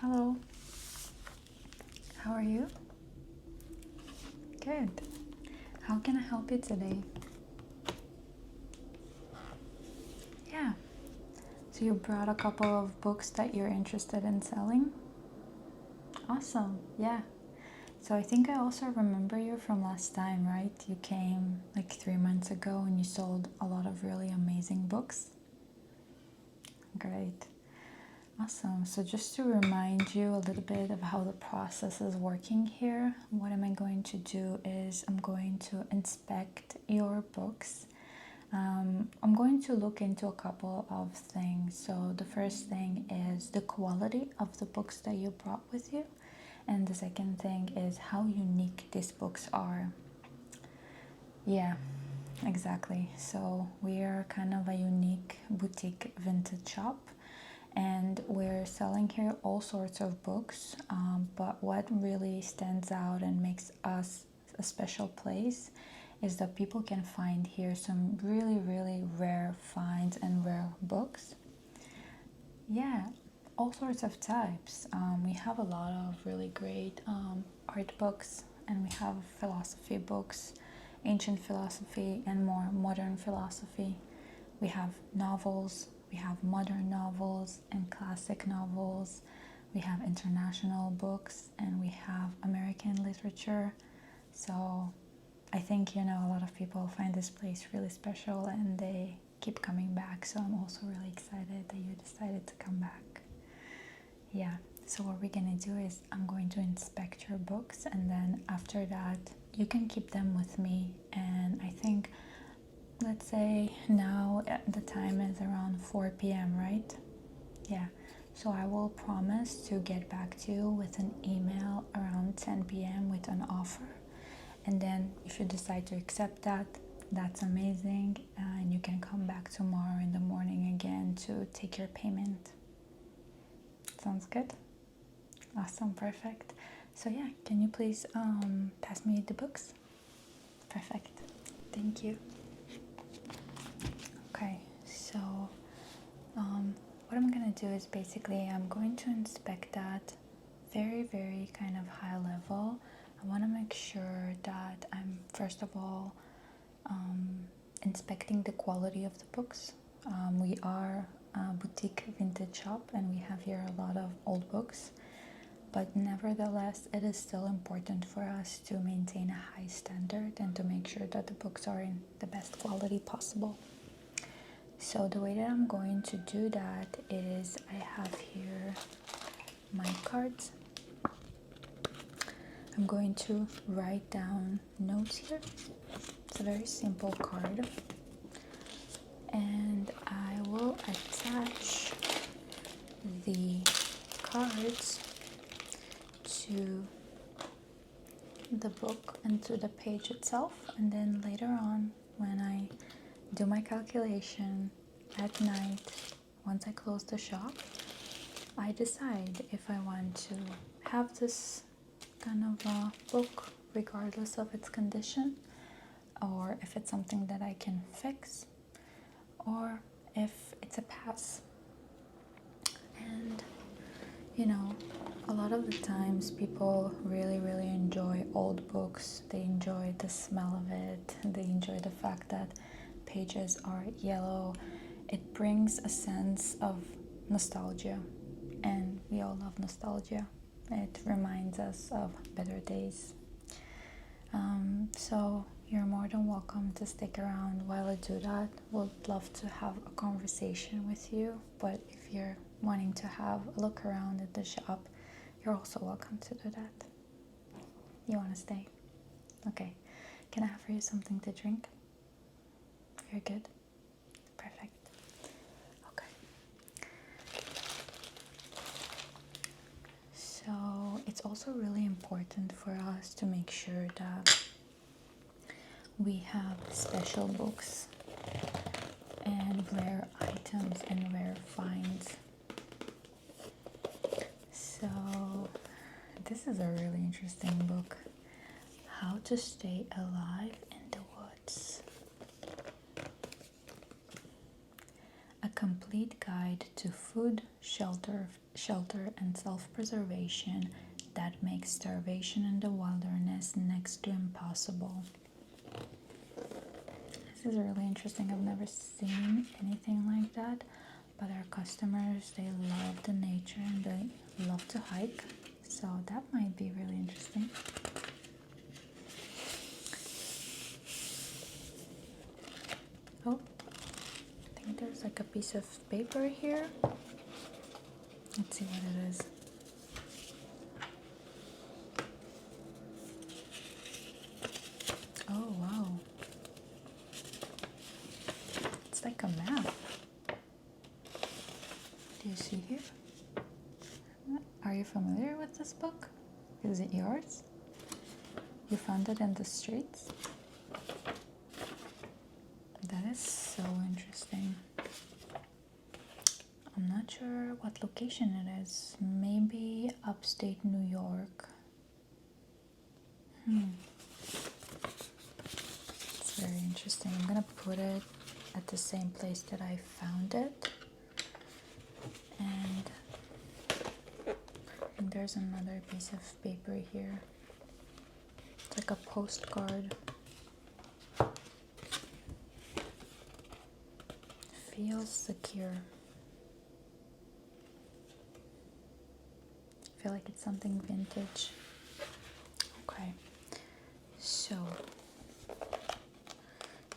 Hello. How are you? Good. How can I help you today? Yeah. So you brought a couple of books that you're interested in selling? Awesome. Yeah. So I think I also remember you from last time, right? You came like 3 months ago and you sold a lot of really amazing books. Great. Awesome. So just to remind you a little bit of how the process is working here, what am I going to do is I'm going to inspect your books. I'm going to look into a couple of things. So the first thing is the quality of the books that you brought with you. And the second thing is how unique these books are. Yeah, exactly. So we are kind of a unique boutique vintage shop. And we're selling here all sorts of books, but what really stands out and makes us a special place is that people can find here some really rare finds and rare books. Yeah, all sorts of types. We have a lot of really great art books, and we have philosophy books, ancient philosophy and more modern philosophy. We have novels, we have modern novels and classic novels. We have international books and we have American literature. So I think, a lot of people find this place really special and they keep coming back. So I'm also really excited that you decided to come back. Yeah, so what we're gonna do is I'm going to inspect your books, and then after that you can keep them with me. And I think, let's say now the time is around 4 p.m., right? Yeah. So I will promise to get back to you with an email around 10 p.m. with an offer. And then if you decide to accept that, that's amazing. And you can come back tomorrow in the morning again to take your payment. Sounds good? Awesome. Perfect. So yeah, can you please pass me the books? Perfect. Thank you. Okay, so what I'm gonna do is basically I'm going to inspect that very kind of high level. I want to make sure that I'm first of all inspecting the quality of the books. We are a boutique vintage shop and we have here a lot of old books, but nevertheless it is still important for us to maintain a high standard and to make sure that the books are in the best quality possible. So the way that I'm going to do that is I have here my cards. I'm going to write down notes here. It's a very simple card. And I will attach the cards to the book and to the page itself. And then later on, when I do my calculation at night, once I close the shop, I decide if I want to have this kind of a book regardless of its condition, or if it's something that I can fix, or if it's a pass. And a lot of the times people really enjoy old books. They enjoy the smell of it, they enjoy the fact that pages are yellow. It brings a sense of nostalgia, and we all love nostalgia. It reminds us of better days. So you're more than welcome to stick around while I do that. Would love to have a conversation with you, but if you're wanting to have a look around at the shop, you're also welcome to do that. You want to stay? Okay. Can I have for you something to drink? You're good? Perfect. Okay. So it's also really important for us to make sure that we have special books and rare items and rare finds. So this is a really interesting book. How to Stay Alive in the Woods. A complete guide to food, shelter, and self-preservation that makes starvation in the wilderness next to impossible. This is really interesting. I've never seen anything like that, but our customers, they love the nature and they love to hike, so that might be really interesting. Oh, I think there's like a piece of paper here. Let's see what it is. Oh wow, it's like a map. Do you see here? Are you familiar with this book? Is it yours? You found it in the streets? That is so interesting. I'm not sure what location it is. Maybe upstate New York. It's very interesting. I'm gonna put it at the same place that I found it. And there's another piece of paper here. It's like a postcard. Feels secure. I feel like it's something vintage. Okay, so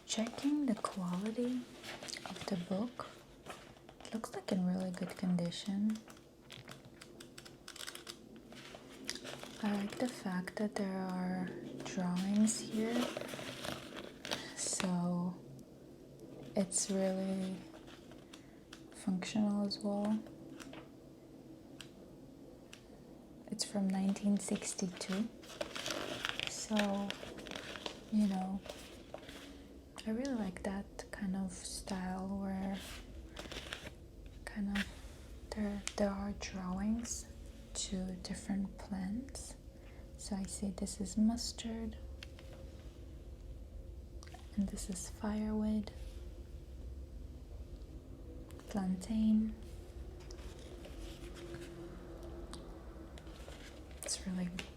checking the quality of the book, it looks like in really good condition. I like the fact that there are drawings here, so it's really functional as well. It's from 1962, so you know, I really like that kind of style where kind of there are drawings to different plants. So I see this is mustard and this is firewood, plantain. It's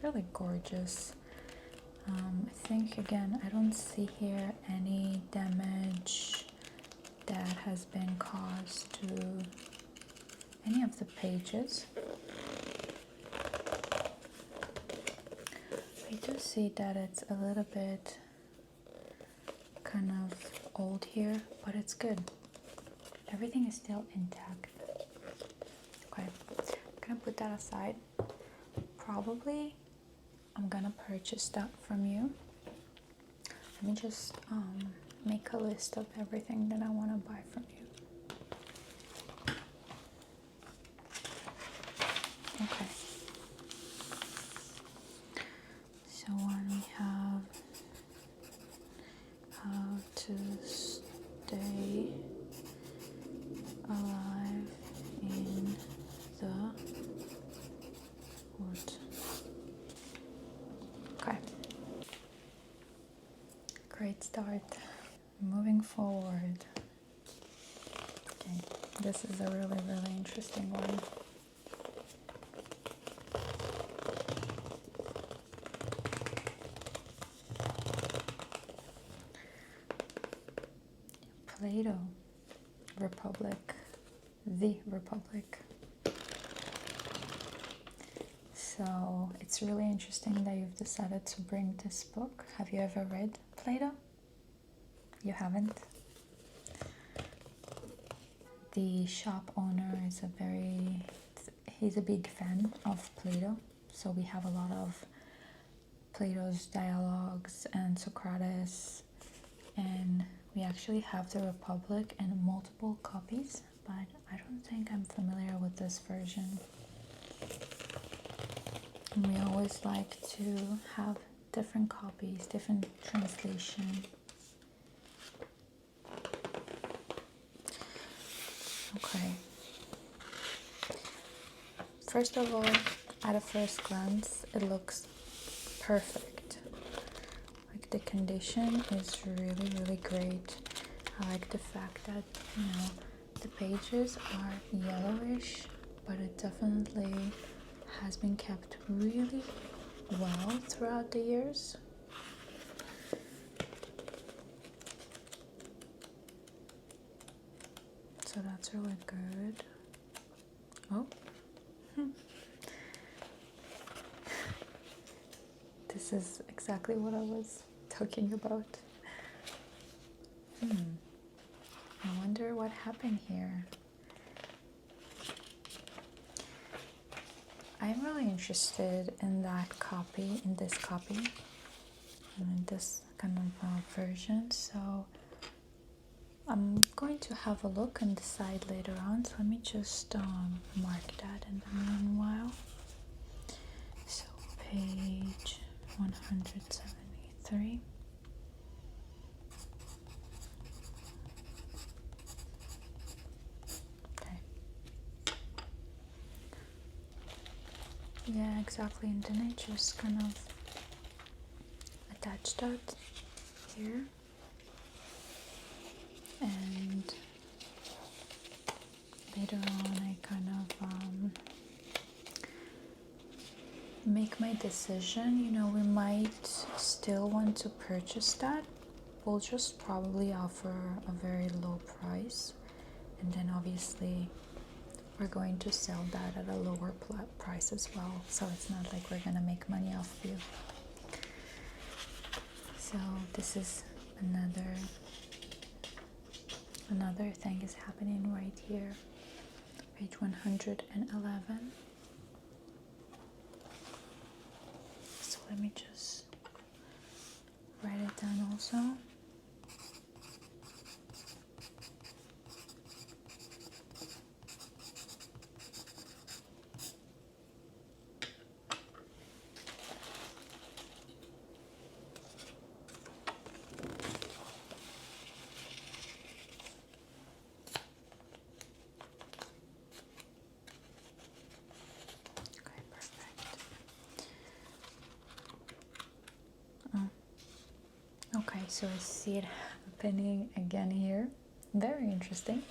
really gorgeous. I think again, I don't see here any damage that has been caused to any of the pages. I do see that it's a little bit kind of old here, but it's good. Everything is still intact. Okay, I'm gonna put that aside. Probably I'm gonna purchase that from you. Let me just make a list of everything that I want to buy from you. Okay. So when we have how to stay alive in the wood. Okay. Great start. Moving forward. Okay, this is a really interesting one. Plato, Republic, the Republic. So it's really interesting that you've decided to bring this book. Have you ever read Plato? You haven't? The shop owner is he's a big fan of Plato. So we have a lot of Plato's dialogues and Socrates, and we actually have the Republic in multiple copies, but I don't think I'm familiar with this version. And we always like to have different copies, different translation. Okay. First of all, at a first glance, it looks perfect. Like the condition is really great. I like the fact that, The pages are yellowish, but it definitely has been kept really well throughout the years. So that's really good. Oh. This is exactly what I was talking about. I wonder what happened here. I'm really interested in that copy, in this copy, and in this kind of version. So I'm going to have a look and decide later on. So let me just mark that in the meanwhile. So page 173. Okay. Yeah, exactly. And then I just kind of attach that here. And later on I kind of make my decision. You know, we might still want to purchase that. We'll just probably offer a very low price, and then obviously we're going to sell that at a lower price as well, so it's not like we're gonna make money off you. So this is another thing is happening right here, page 111. So let me just write it down also. Okay, perfect. Okay, so I see it happening again here. Very interesting.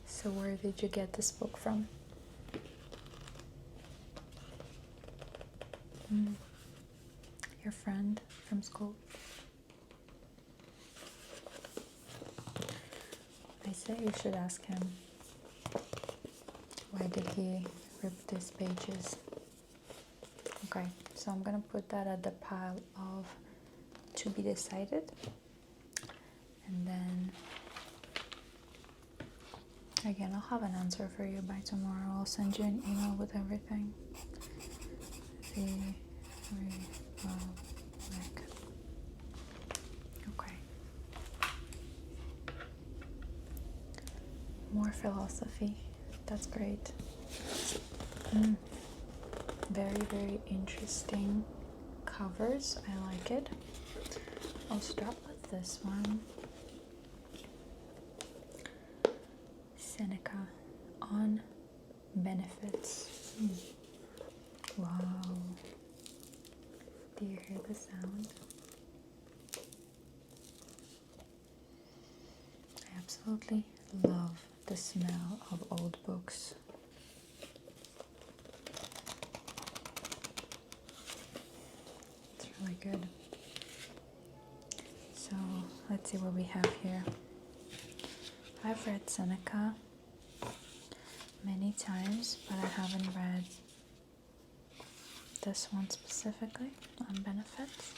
So where did you get this book from? Your friend from school? I say you should ask him. Why did he rip these pages? Okay, so I'm gonna put that at the pile of to be decided, and then again I'll have an answer for you by tomorrow. I'll send you an email with everything. Okay. More philosophy. That's great. Very, very interesting covers. I like it. I'll start with this one. Seneca on benefits. Wow. Do you hear the sound? I absolutely love the smell of old books. It's really good. So let's see what we have here. I've read Seneca many times, but I haven't read this one specifically on benefits.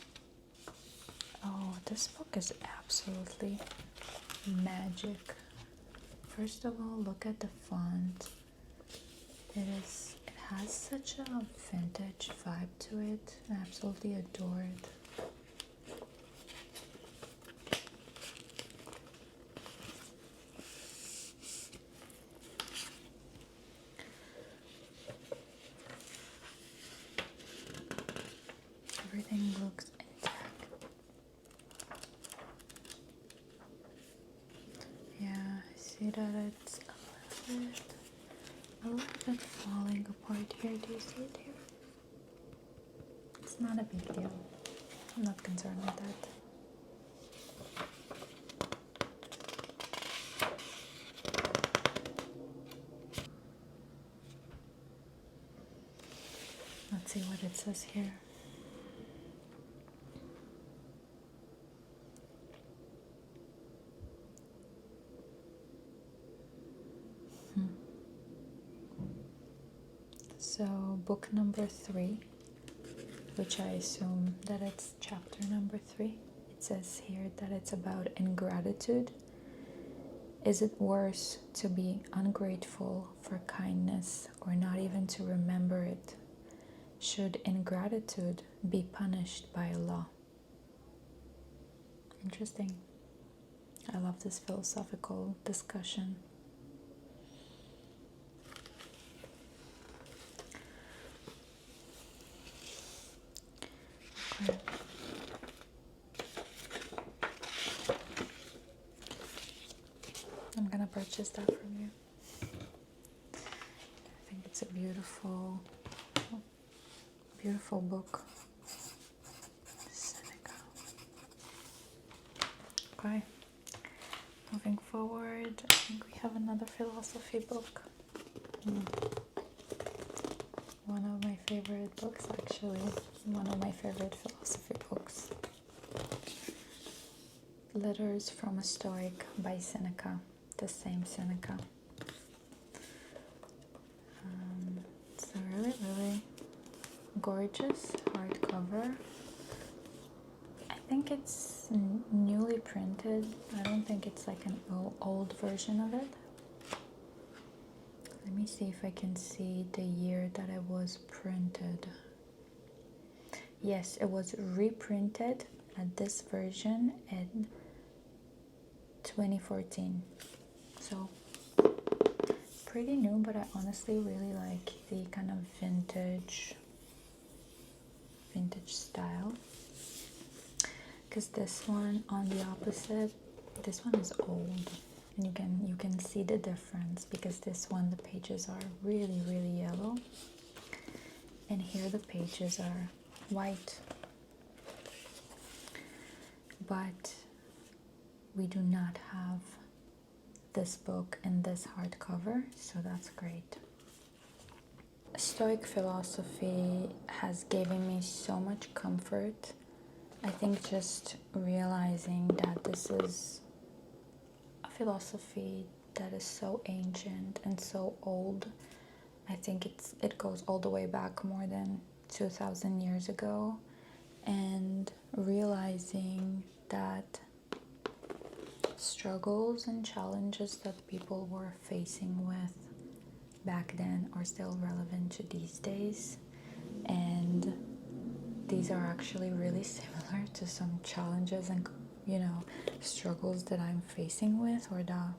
Oh, this book is absolutely magic. First of all, look at the font. It has such a vintage vibe to it. I absolutely adore it. Everything looks intact. Yeah, I see that it's a little bit falling apart here. Do you see it here? It's not a big deal. I'm not concerned with that. it says here. So book number 3, which I assume that it's chapter number 3. It says here that it's about ingratitude. Is it worse to be ungrateful for kindness or not even to remember it? Should ingratitude be punished by Allah? Interesting. I love this philosophical discussion. Okay. I'm gonna purchase that from you. I think it's a beautiful book. Seneca. Okay. Moving forward, I think we have another philosophy book. One of my favorite books, actually. One of my favorite philosophy books. Letters from a Stoic by Seneca. The same Seneca. It's a really, really gorgeous hardcover. I think it's newly printed. I don't think it's like an old version of it. Let me see if I can see the year that it was printed. Yes, it was reprinted at this version in 2014. So pretty new, but I honestly really like the kind of vintage style. Because this one, on the opposite, this one is old, and you can see the difference, because this one the pages are really, really yellow, and here the pages are white. But we do not have this book in this hardcover, so that's great. Stoic philosophy has given me so much comfort. I think just realizing that this is a philosophy that is so ancient and so old. I think it goes all the way back more than 2,000 years ago, and realizing that struggles and challenges that people were facing with back then are still relevant to these days, and these are actually really similar to some challenges and struggles that I'm facing with, or that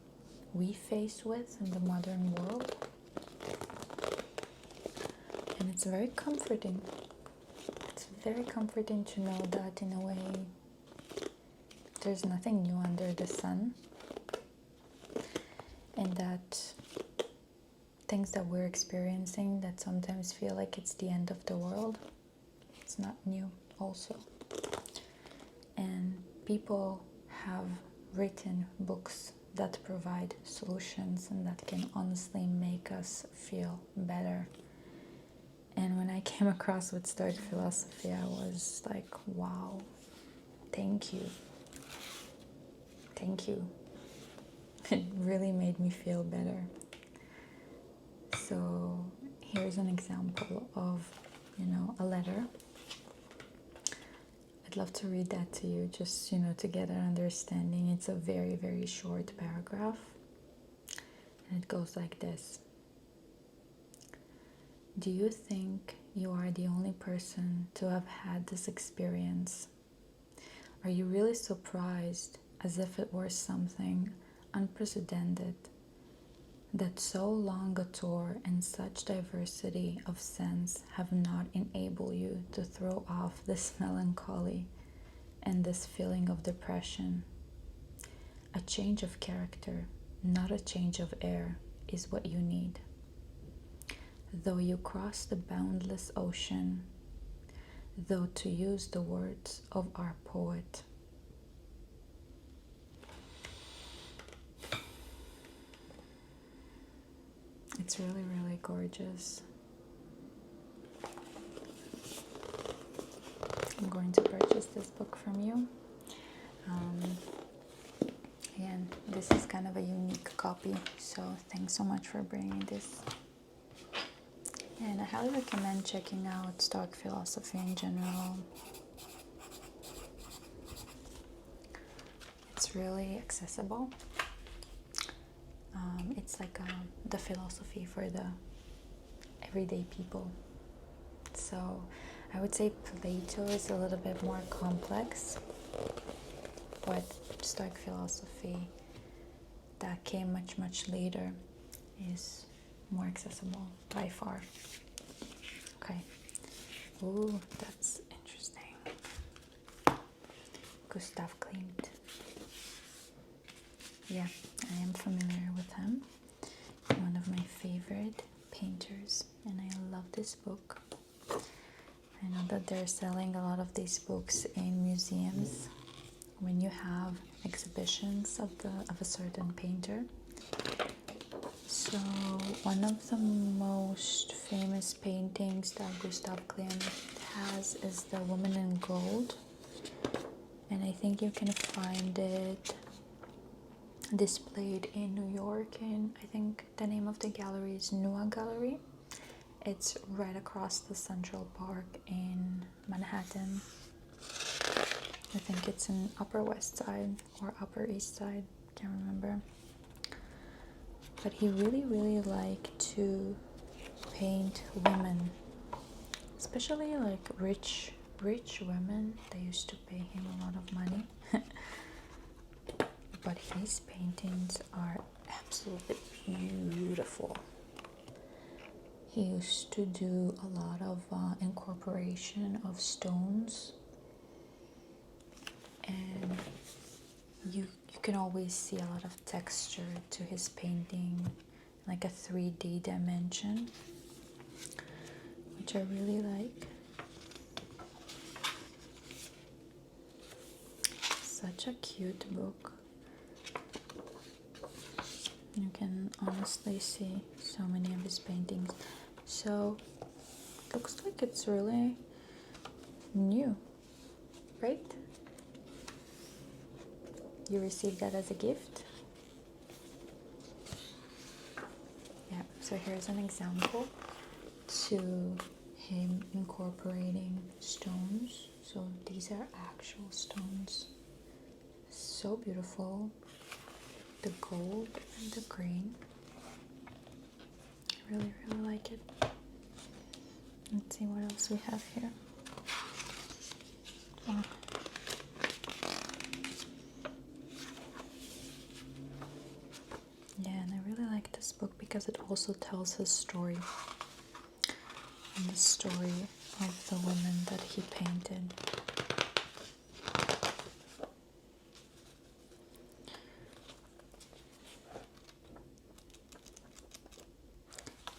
we face with in the modern world. And it's very comforting. It's very comforting to know that, in a way, there's nothing new under the sun, and that things that we're experiencing that sometimes feel like it's the end of the world, it's not new also. And people have written books that provide solutions and that can honestly make us feel better. And when I came across with Stoic philosophy, I was like, wow, thank you. Thank you. It really made me feel better. So here's an example of, a letter. I'd love to read that to you, just, to get an understanding. It's a very, very short paragraph. And it goes like this. Do you think you are the only person to have had this experience? Are you really surprised, as if it were something unprecedented, that so long a tour and such diversity of sense have not enabled you to throw off this melancholy and this feeling of depression? A change of character, not a change of air, is what you need. Though you cross the boundless ocean, though, to use the words of our poet, it's really, really gorgeous. I'm going to purchase this book from you. And this is kind of a unique copy, so thanks so much for bringing this. And I highly recommend checking out Stoic philosophy in general. It's really accessible. It's like the philosophy for the everyday people. So I would say Plato is a little bit more complex, but Stoic philosophy that came much later is more accessible by far. Okay. Ooh, that's interesting. Gustav Klimt. Yeah, I am familiar with him. One of my favorite painters, and I love this book. I know that they're selling a lot of these books in museums when you have exhibitions of a certain painter. So one of the most famous paintings that Gustav Klimt has is The Woman in Gold, and I think you can find it displayed in New York, and I think the name of the gallery is Nua Gallery. It's right across the Central Park in Manhattan. I think it's in Upper West Side or Upper East Side, can't remember. But he really liked to paint women, especially like rich women. They used to pay him a lot of money. But his paintings are absolutely beautiful. He used to do a lot of incorporation of stones, and you can always see a lot of texture to his painting, like a 3D dimension, which I really like. Such a cute book. You can honestly see so many of his paintings. So looks like it's really new, right? You received that as a gift? Yeah, so here's an example to him incorporating stones. So these are actual stones. So beautiful. The gold and the green. I really like it. Let's see what else we have here. Oh. Yeah, and I really like this book because it also tells his story, and the story of the woman that he painted.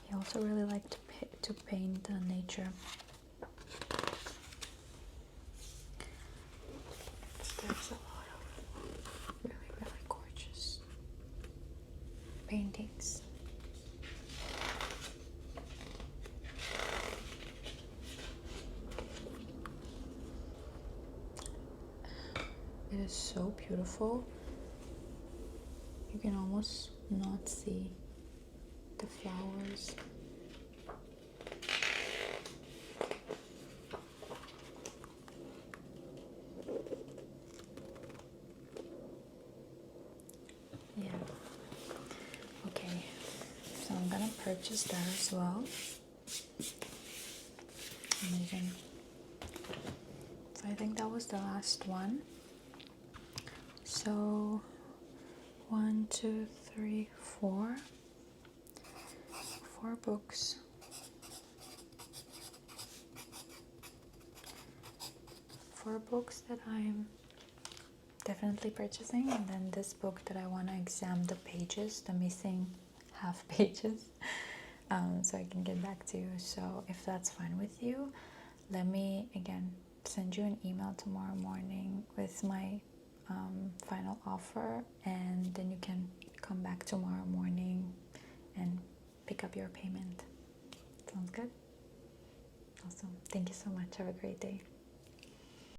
He also really liked to paint nature. There's a lot of really gorgeous paintings. It is so beautiful. You can almost not see the flowers. Yeah. Okay, so I'm gonna purchase that as well. Amazing. So I think that was the last one. So 1, 2, 3, 4 books. 4 books that I'm definitely purchasing, and then this book that I want to examine the pages, the missing half pages, so I can get back to you. So if that's fine with you, let me again send you an email tomorrow morning with my final offer, and then you can come back tomorrow morning and pick up your payment. Sounds good? Awesome. Thank you so much. Have a great day.